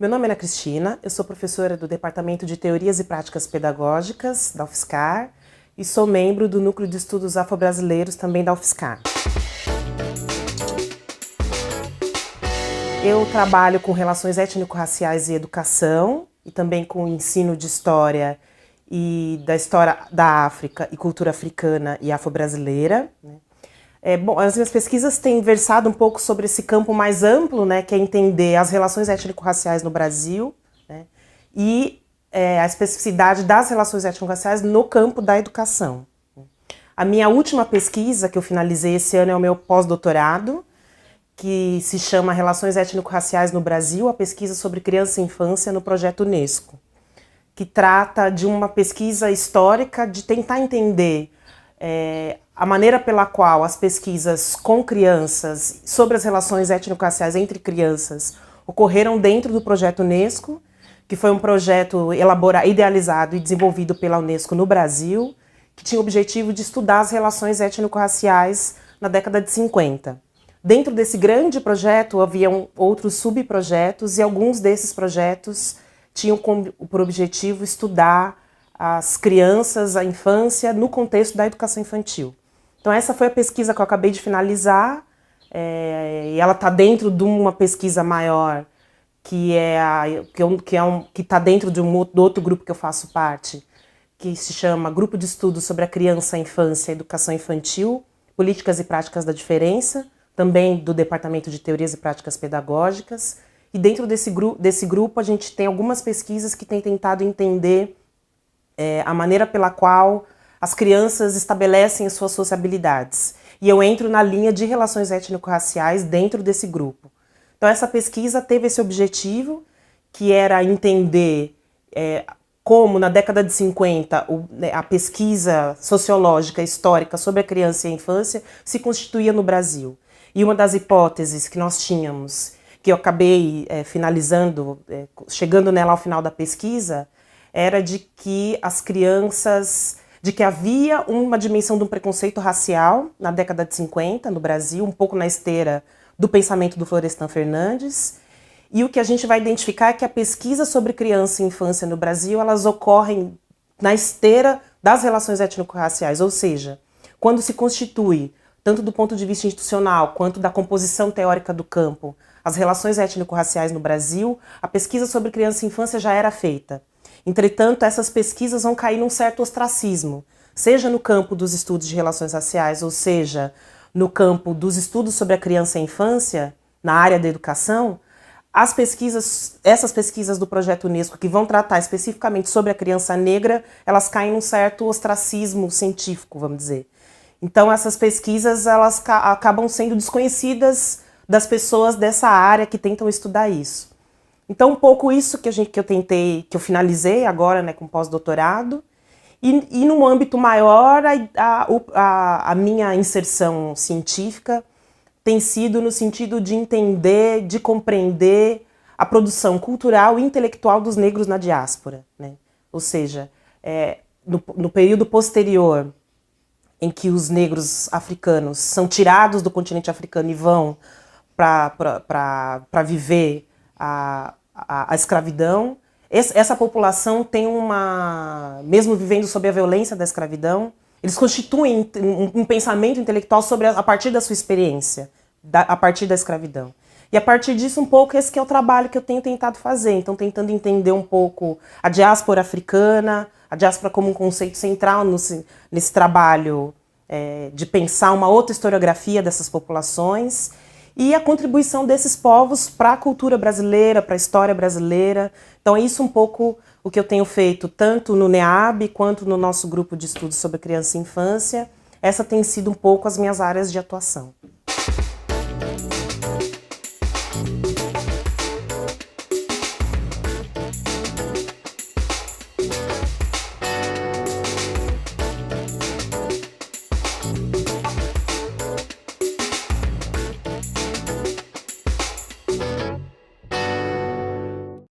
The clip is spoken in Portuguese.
Meu nome é Ana Cristina, eu sou professora do Departamento de Teorias e Práticas Pedagógicas da UFSCar e sou membro do Núcleo de Estudos Afro-Brasileiros também da UFSCar. Eu trabalho com relações étnico-raciais e educação e também com ensino de história e da história da África e cultura africana e afro-brasileira. Bom, as minhas pesquisas têm versado um pouco sobre esse campo mais amplo, né, que é entender as relações étnico-raciais no Brasil, né, e a especificidade das relações étnico-raciais no campo da educação. A minha última pesquisa, que eu finalizei esse ano, é o meu pós-doutorado, que se chama Relações Étnico-Raciais no Brasil, a pesquisa sobre criança e infância no projeto Unesco, que trata de uma pesquisa histórica de tentar entender a maneira pela qual as pesquisas com crianças sobre as relações étnico-raciais entre crianças ocorreram dentro do projeto Unesco, que foi um projeto idealizado e desenvolvido pela Unesco no Brasil, que tinha o objetivo de estudar as relações étnico-raciais na década de 50. Dentro desse grande projeto haviam outros subprojetos e alguns desses projetos tinham por objetivo estudar as crianças, a infância, no contexto da educação infantil. Então essa foi a pesquisa que eu acabei de finalizar, e ela está dentro de uma pesquisa maior, que está dentro de do outro grupo que eu faço parte, que se chama Grupo de Estudos sobre a Criança, Infância e Educação Infantil, Políticas e Práticas da Diferença, também do Departamento de Teorias e Práticas Pedagógicas. E dentro desse grupo a gente tem algumas pesquisas que têm tentado entender a maneira pela qual as crianças estabelecem as suas sociabilidades. E eu entro na linha de relações étnico-raciais dentro desse grupo. Então essa pesquisa teve esse objetivo, que era entender como na década de 50 a pesquisa sociológica histórica sobre a criança e a infância se constituía no Brasil. E uma das hipóteses que nós tínhamos, que eu acabei finalizando, chegando nela ao final da pesquisa, era de que havia uma dimensão de um preconceito racial na década de 50 no Brasil, um pouco na esteira do pensamento do Florestan Fernandes. E o que a gente vai identificar é que a pesquisa sobre criança e infância no Brasil, elas ocorrem na esteira das relações étnico-raciais, ou seja, quando se constitui, tanto do ponto de vista institucional quanto da composição teórica do campo, as relações étnico-raciais no Brasil, a pesquisa sobre criança e infância já era feita. Entretanto, essas pesquisas vão cair num certo ostracismo, seja no campo dos estudos de relações raciais, ou seja, no campo dos estudos sobre a criança e a infância, na área da educação. Essas pesquisas do projeto Unesco, que vão tratar especificamente sobre a criança negra, elas caem num certo ostracismo científico, vamos dizer. Então, essas pesquisas elas acabam sendo desconhecidas das pessoas dessa área que tentam estudar isso. Então, um pouco isso que eu finalizei agora, né, com pós-doutorado. E num âmbito maior, a minha inserção científica tem sido no sentido de entender, de compreender a produção cultural e intelectual dos negros na diáspora, né? Ou seja, no período posterior, em que os negros africanos são tirados do continente africano e vão para viver a escravidão, essa população tem mesmo vivendo sob a violência da escravidão, eles constituem um pensamento intelectual a partir da sua experiência, a partir da escravidão. E a partir disso, um pouco, esse que é o trabalho que eu tenho tentado fazer. Então, tentando entender um pouco a diáspora africana, a diáspora como um conceito central nesse trabalho de pensar uma outra historiografia dessas populações e a contribuição desses povos para a cultura brasileira, para a história brasileira. Então é isso um pouco o que eu tenho feito, tanto no NEAB quanto no nosso grupo de estudos sobre criança e infância. Essa tem sido um pouco as minhas áreas de atuação.